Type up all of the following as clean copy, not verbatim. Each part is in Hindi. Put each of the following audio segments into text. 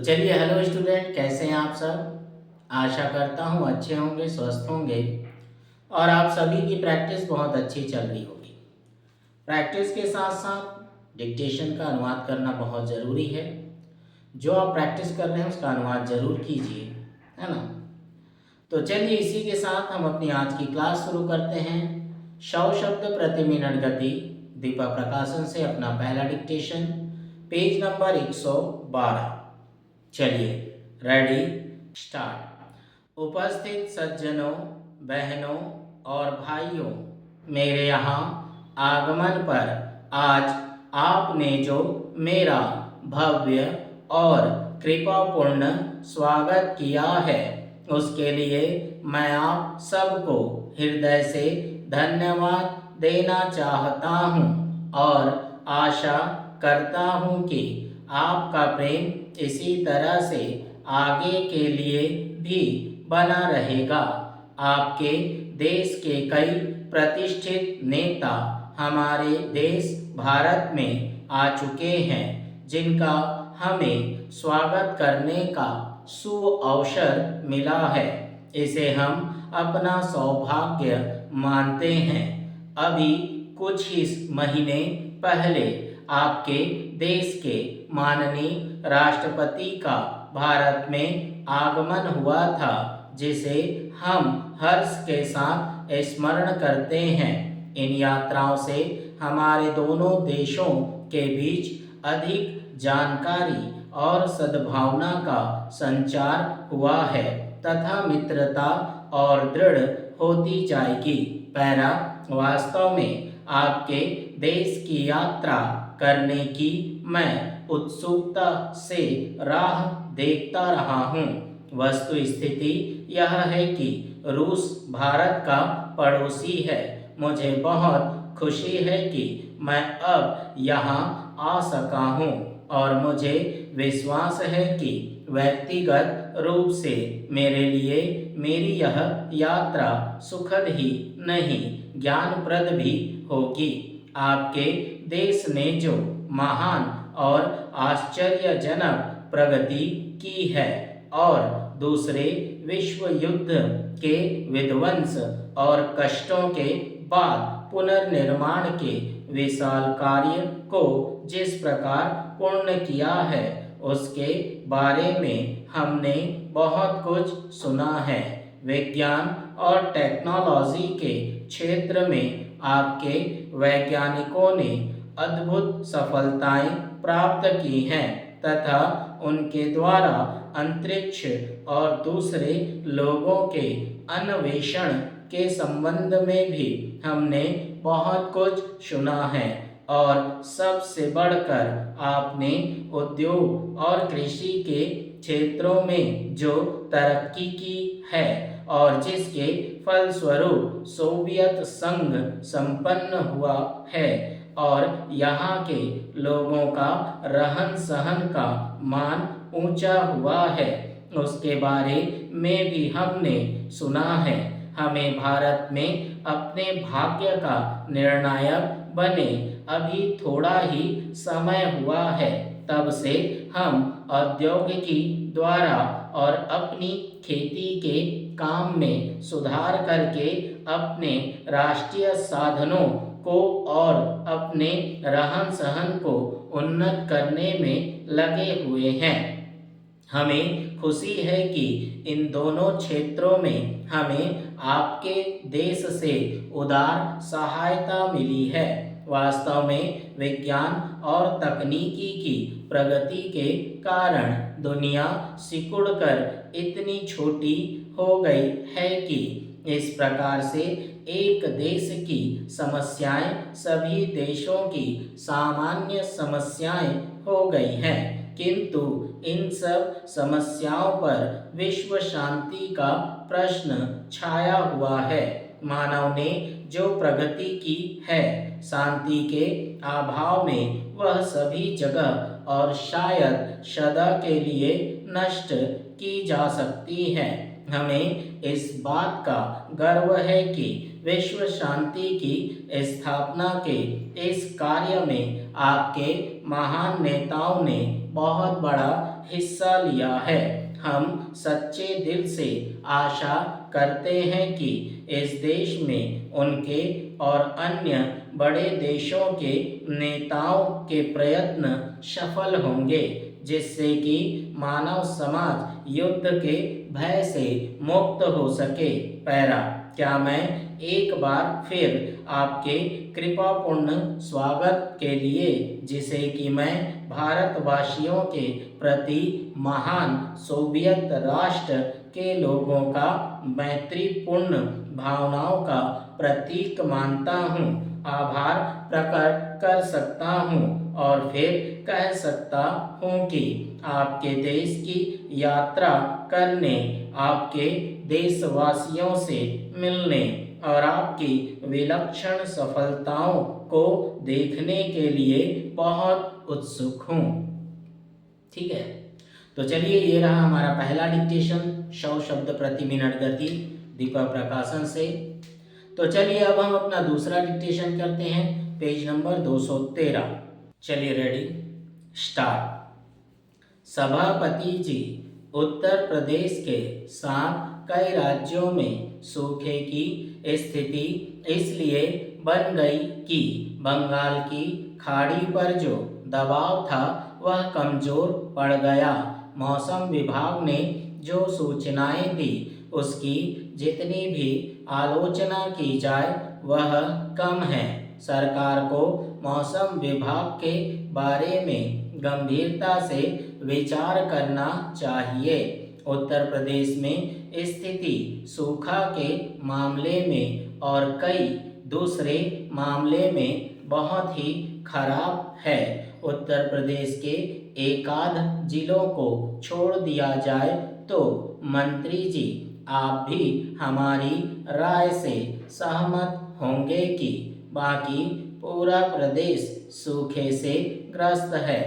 चलिए, हेलो स्टूडेंट, कैसे हैं आप सब। आशा करता हूँ अच्छे होंगे, स्वस्थ होंगे और आप सभी की प्रैक्टिस बहुत अच्छी चल रही होगी। प्रैक्टिस के साथ साथ डिक्टेशन का अनुवाद करना बहुत ज़रूरी है। जो आप प्रैक्टिस कर रहे हैं उसका अनुवाद ज़रूर कीजिए, है ना। तो चलिए, इसी के साथ हम अपनी आज की क्लास शुरू करते हैं। 100 शब्द प्रति मिनट गति, दीपा प्रकाशन से अपना पहला डिक्टेशन, पेज नंबर 112। चलिए, रेडी, स्टार्ट। उपस्थित सज्जनों, बहनों और भाइयों, मेरे यहाँ आगमन पर आज आपने जो मेरा भव्य और कृपापूर्ण स्वागत किया है, उसके लिए मैं आप सबको हृदय से धन्यवाद देना चाहता हूँ और आशा करता हूँ कि आपका प्रेम इसी तरह से आगे के लिए भी बना रहेगा। आपके देश के कई प्रतिष्ठित नेता हमारे देश भारत में आ चुके हैं, जिनका हमें स्वागत करने का सुअवसर मिला है। इसे हम अपना सौभाग्य मानते हैं। अभी कुछ ही महीने पहले आपके देश के माननीय राष्ट्रपति का भारत में आगमन हुआ था, जिसे हम हर्ष के साथ स्मरण करते हैं। इन यात्राओं से हमारे दोनों देशों के बीच अधिक जानकारी और सद्भावना का संचार हुआ है तथा मित्रता और दृढ़ होती जाएगी। पैरा, वास्तव में आपके देश की यात्रा करने की मैं उत्सुकता से राह देखता रहा हूँ। वस्तु स्थिति यह है कि रूस भारत का पड़ोसी है। मुझे बहुत खुशी है कि मैं अब यहाँ आ सका हूँ और मुझे विश्वास है कि व्यक्तिगत रूप से मेरे लिए मेरी यह यात्रा सुखद ही नहीं, ज्ञानप्रद भी होगी। आपके देश ने जो महान और आश्चर्यजनक प्रगति की है और दूसरे विश्व युद्ध के विध्वंस और कष्टों के बाद पुनर्निर्माण के विशाल कार्य को जिस प्रकार पूर्ण किया है, उसके बारे में हमने बहुत कुछ सुना है। विज्ञान और टेक्नोलॉजी के क्षेत्र में आपके वैज्ञानिकों ने अद्भुत सफलताएं प्राप्त की हैं तथा उनके द्वारा अंतरिक्ष और दूसरे लोगों के अन्वेषण के संबंध में भी हमने बहुत कुछ सुना है। और सबसे बढ़कर आपने उद्योग और कृषि के क्षेत्रों में जो तरक्की की है और जिसके फलस्वरूप सोवियत संघ संपन्न हुआ है और यहाँ के लोगों का रहन सहन का मान ऊंचा हुआ है, उसके बारे में भी हमने सुना है। हमें भारत में अपने भाग्य का निर्णायक बने अभी थोड़ा ही समय हुआ है। तब से हम औद्योगिकी द्वारा और अपनी खेती के काम में सुधार करके अपने राष्ट्रीय साधनों को और अपने रहन सहन को उन्नत करने में लगे हुए हैं। हमें खुशी है कि इन दोनों क्षेत्रों में हमें आपके देश से उदार सहायता मिली है। वास्तव में विज्ञान और तकनीकी की प्रगति के कारण दुनिया सिकुड़कर इतनी छोटी हो गई है कि इस प्रकार से एक देश की समस्याएं सभी देशों की सामान्य समस्याएं हो गई हैं, किंतु इन सब समस्याओं पर विश्व शांति का प्रश्न छाया हुआ है। मानव ने जो प्रगति की है, शांति के अभाव में वह सभी जगह और शायद सदा के लिए नष्ट की जा सकती है। हमें इस बात का गर्व है कि विश्व शांति की स्थापना के इस कार्य में आपके महान नेताओं ने बहुत बड़ा हिस्सा लिया है। हम सच्चे दिल से आशा करते हैं कि इस देश में उनके और अन्य बड़े देशों के नेताओं के प्रयत्न सफल होंगे, जिससे कि मानव समाज युद्ध के भय से मुक्त हो सके। पैरा, क्या मैं एक बार फिर आपके कृपापूर्ण स्वागत के लिए, जिसे कि मैं भारतवासियों के प्रति महान सोवियत राष्ट्र के लोगों का मैत्रीपूर्ण भावनाओं का प्रतीक मानता हूँ, आभार प्रकट कर सकता हूँ और फिर कह सकता हूँ कि आपके देश की यात्रा करने, आपके देशवासियों से मिलने और आपकी विलक्षण सफलताओं को देखने के लिए बहुत उत्सुक हूँ। ठीक है, तो चलिए ये रहा हमारा पहला डिक्टेशन 100 शब्द प्रति मिनट गति दीपक प्रकाशन से। तो चलिए अब हम अपना दूसरा डिक्टेशन करते हैं, पेज नंबर 213। चलिए रेडी, स्टार्ट। सभापति जी, उत्तर प्रदेश के साथ कई राज्यों में सूखे की स्थिति इसलिए बन गई कि बंगाल की खाड़ी पर जो दबाव था वह कमजोर पड़ गया। मौसम विभाग ने जो सूचनाएं दी उसकी जितनी भी आलोचना की जाए वह कम है। सरकार को मौसम विभाग के बारे में गंभीरता से विचार करना चाहिए। उत्तर प्रदेश में स्थिति सूखा के मामले में और कई दूसरे मामले में बहुत ही खराब है। उत्तर प्रदेश के एकाध जिलों को छोड़ दिया जाए तो मंत्री जी आप भी हमारी राय से सहमत होंगे कि बाकी पूरा प्रदेश सूखे से ग्रस्त है।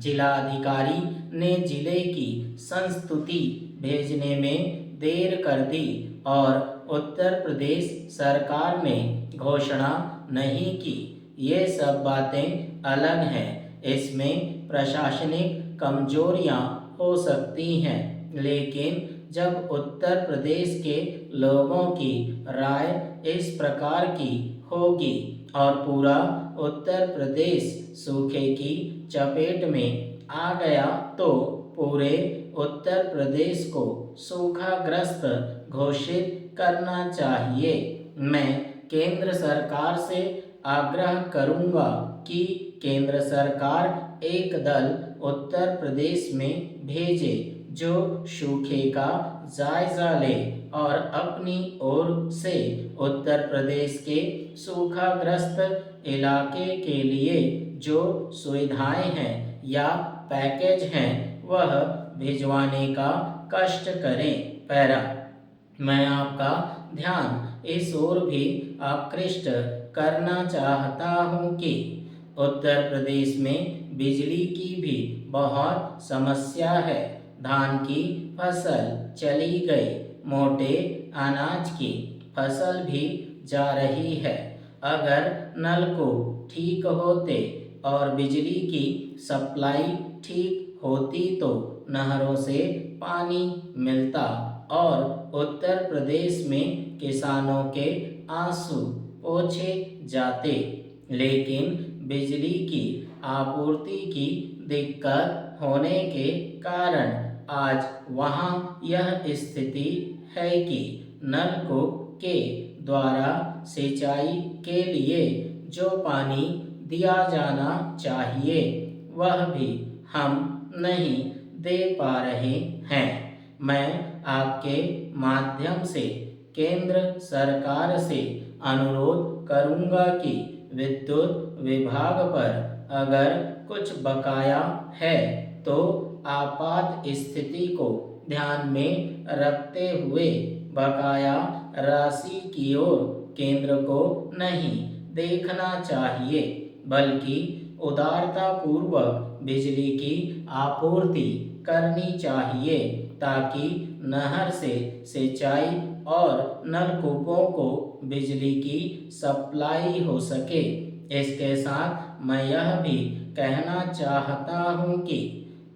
जिलाधिकारी ने जिले की संस्तुति भेजने में देर कर दी और उत्तर प्रदेश सरकार ने घोषणा नहीं की। ये सब बातें अलग हैं, इसमें प्रशासनिक कमजोरियां हो सकती हैं, लेकिन जब उत्तर प्रदेश के लोगों की राय इस प्रकार की होगी और पूरा उत्तर प्रदेश सूखे की चपेट में आ गया तो पूरे उत्तर प्रदेश को सूखाग्रस्त घोषित करना चाहिए। मैं केंद्र सरकार से आग्रह करूंगा कि केंद्र सरकार एक दल उत्तर प्रदेश में भेजे जो सूखे का जायजा ले और अपनी ओर से उत्तर प्रदेश के सूखाग्रस्त इलाके के लिए जो सुविधाएं हैं या पैकेज हैं वह भिजवाने का कष्ट करें। पैरा, मैं आपका ध्यान इस ओर भी आकृष्ट करना चाहता हूं कि उत्तर प्रदेश में बिजली की भी बहुत समस्या है। धान की फसल चली गई, मोटे अनाज की फसल भी जा रही है। अगर नलकूप ठीक होते और बिजली की सप्लाई ठीक होती तो नहरों से पानी मिलता और उत्तर प्रदेश में किसानों के आंसू पोंछे जाते, लेकिन बिजली की आपूर्ति की दिक्कत होने के कारण आज वहां यह स्थिति है कि नलकूप के द्वारा सिंचाई के लिए जो पानी दिया जाना चाहिए वह भी हम नहीं दे पा रहे हैं। मैं आपके माध्यम से केंद्र सरकार से अनुरोध करूंगा कि विद्युत विभाग पर अगर कुछ बकाया है तो आपात स्थिति को ध्यान में रखते हुए बकाया राशि की ओर केंद्र को नहीं देखना चाहिए, बल्कि उदारतापूर्वक बिजली की आपूर्ति करनी चाहिए ताकि नहर से सिंचाई और नलकूपों को बिजली की सप्लाई हो सके। इसके साथ मैं यह भी कहना चाहता हूँ कि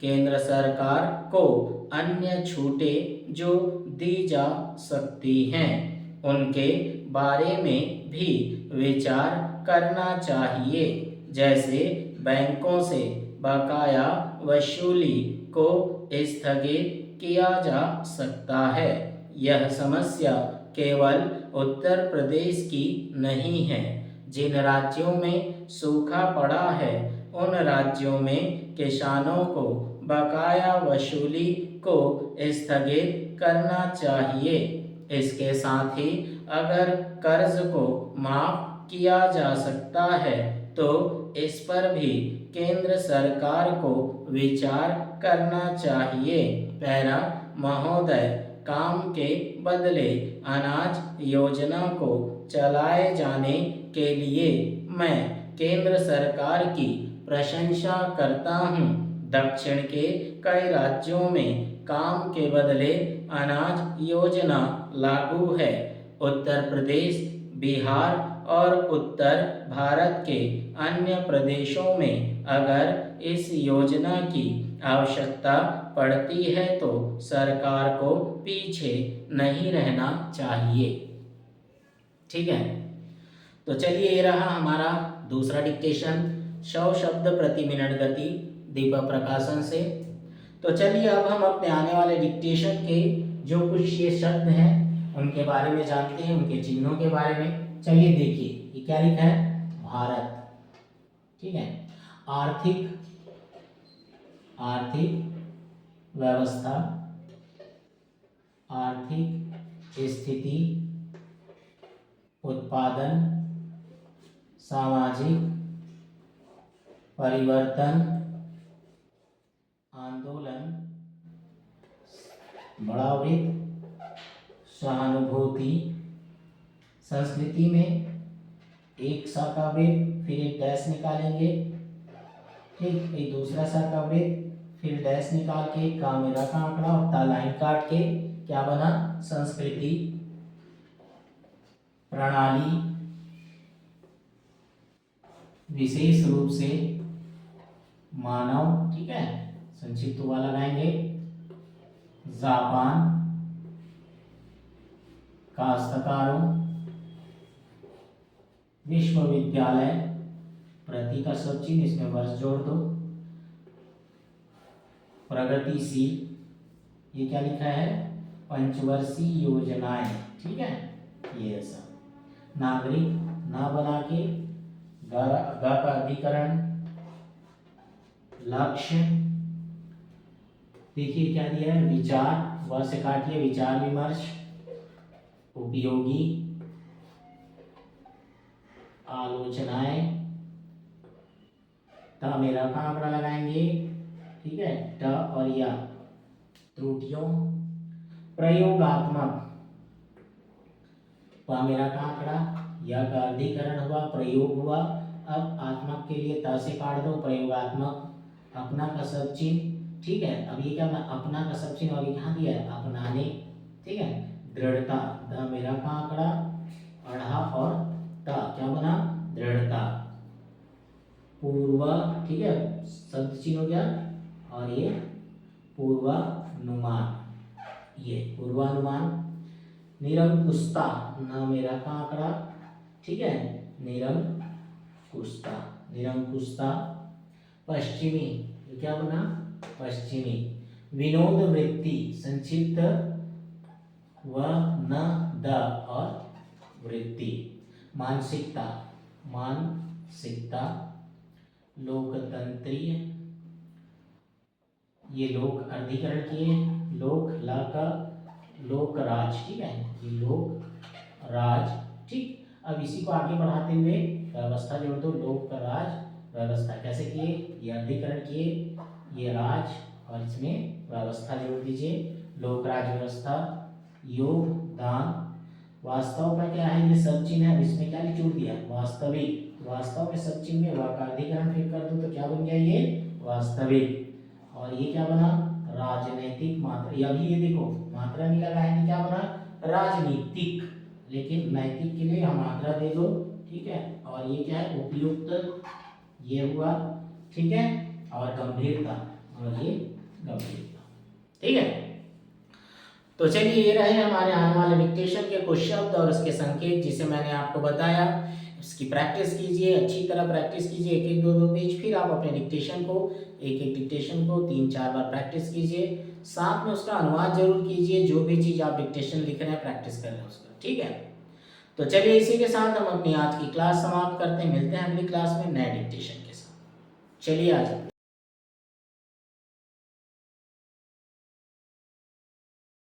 केंद्र सरकार को अन्य छूटें जो दी जा सकती हैं उनके बारे में भी विचार करना चाहिए, जैसे बैंकों से बकाया वसूली को स्थगित किया जा सकता है। यह समस्या केवल उत्तर प्रदेश की नहीं है। जिन राज्यों में सूखा पड़ा है उन राज्यों में किसानों को बकाया वसूली को स्थगित करना चाहिए। इसके साथ ही अगर कर्ज को माफ किया जा सकता है तो इस पर भी केंद्र सरकार को विचार करना चाहिए। पैरा महोदय, काम के बदले अनाज योजना को चलाए जाने के लिए मैं केंद्र सरकार की प्रशंसा करता हूँ। दक्षिण के कई राज्यों में काम के बदले अनाज योजना लागू है। उत्तर प्रदेश, बिहार और उत्तर भारत के अन्य प्रदेशों में अगर इस योजना की आवश्यकता पड़ती है तो सरकार को पीछे नहीं रहना चाहिए। ठीक है, तो चलिए ये रहा हमारा दूसरा डिक्टेशन, 100 शब्द प्रति मिनट गति, दीपक प्रकाशन से। तो चलिए अब हम अपने आने वाले डिक्टेशन के जो कुछ ये शब्द हैं उनके बारे में जानते हैं, उनके चिन्हों के बारे में। चलिए देखिए ये क्या लिखा है, भारत। ठीक है, आर्थिक व्यवस्था, आर्थिक स्थिति, उत्पादन, सामाजिक परिवर्तन, आंदोलन, बड़ा वृत्त, सहानुभूति, संस्कृति में एक सा का वृत्त फिर एक डैश निकालेंगे। ठीक, एक दूसरा सा का वृत्त फिर डैश निकाल के का मेरा का आंकड़ा और ता लाइन काट के क्या बना, संस्कृति, प्रणाली, विशेष रूप से मानव। ठीक है, संक्षिप्त हुआ लगाएंगे, जापान, काश्तकारों, विश्वविद्यालय, प्रति का सब चिन्ह इसमें वर्ष जोड़ दो, प्रगतिशील, ये क्या लिखा है, पंचवर्षीय योजनाएं। ठीक है, ये ऐसा, नागरिक ना बना के गा का अधिकरण, लक्ष्य, देखिए क्या दिया है, विचार, वह से काटिए, विचार विमर्श, उपयोगी, आलोचनाएं, ता मेरा का आंकड़ा लगाएंगे। ठीक है, ट और या, त्रुटियों, प्रयोगात्मक, पा मेरा का आंकड़ा, या का अधिकरण हुआ, प्रयोग हुआ। अब आत्मक के लिए ता से काट दो, प्रयोगात्मक, अपना का सब चिन्ह। ठीक है, अब ये क्या बना, अपना का सब चिन्ह और यहाँ दिया है अपनाने। ठीक है, दृढ़ता, द मेरा का आंकड़ा, अढ़ा और ता क्या बना, दृढ़ता, पूर्व। ठीक है, शब्द चिन्ह हो गया और ये पूर्वानुमान, ये पूर्वानुमान, निरंकुशता, न मेरा का आंकड़ा। ठीक है, निरंकुशता, निरंकुशता, पश्चिमी, ये क्या बना, पश्चिमी, विनोद वृत्ति, संक्षिप्त व न द और वृत्ति, मानसिकता, मानसिकता, लोकतंत्रीय, ये लोक अधिकरण किए, लोक ला का लोकराज। ठीक है, ये लोक राज। ठीक, अब इसी को आगे बढ़ाते हुए व्यवस्था जोड़ दो, लोकराज व्यवस्था, कैसे किए, ये अधिकरण किए, ये राज और इसमें व्यवस्था जोड़ दीजिए, लोकराज व्यवस्था, योगदान, वास्तव का क्या है, ये सब चिन्ह है, इसमें क्या जोड़ दिया, वास्तविक, वास्तव के सब चिन्ह में वा का अधिकरण फिर कर दो तो क्या बन गया, ये वास्तविक। और ये क्या बना, राजनीतिक मात्रा, या भी ये देखो मात्रा नहीं लगाएंगे, क्या बना, राजनीतिक, लेकिन नैतिक के लिए हम मात्रा दे दो। ठीक है, और ये क्या है, उपयुक्त, ये हुआ। ठीक है, और गंभीरता, और ये गंभीरता। ठीक है, तो चलिए ये रहे हमारे आने वाले डिक्टेशन के कुछ शब्द और उसके संकेत जिसे मैंने आपको बताया। इसकी प्रैक्टिस कीजिए, अच्छी तरह प्रैक्टिस कीजिए, एक एक दो दो पेज, फिर आप अपने डिक्टेशन को एक एक डिक्टेशन को 3-4 बार प्रैक्टिस कीजिए। साथ में उसका अनुवाद जरूर कीजिए, जो भी चीज़ आप डिक्टेशन लिख रहे हैं प्रैक्टिस कर रहे हैं उसका। ठीक है, तो चलिए इसी के साथ हम अपनी आज की क्लास समाप्त करते हैं। मिलते हैं अगली क्लास में नए डिक्टेशन के साथ। चलिए आज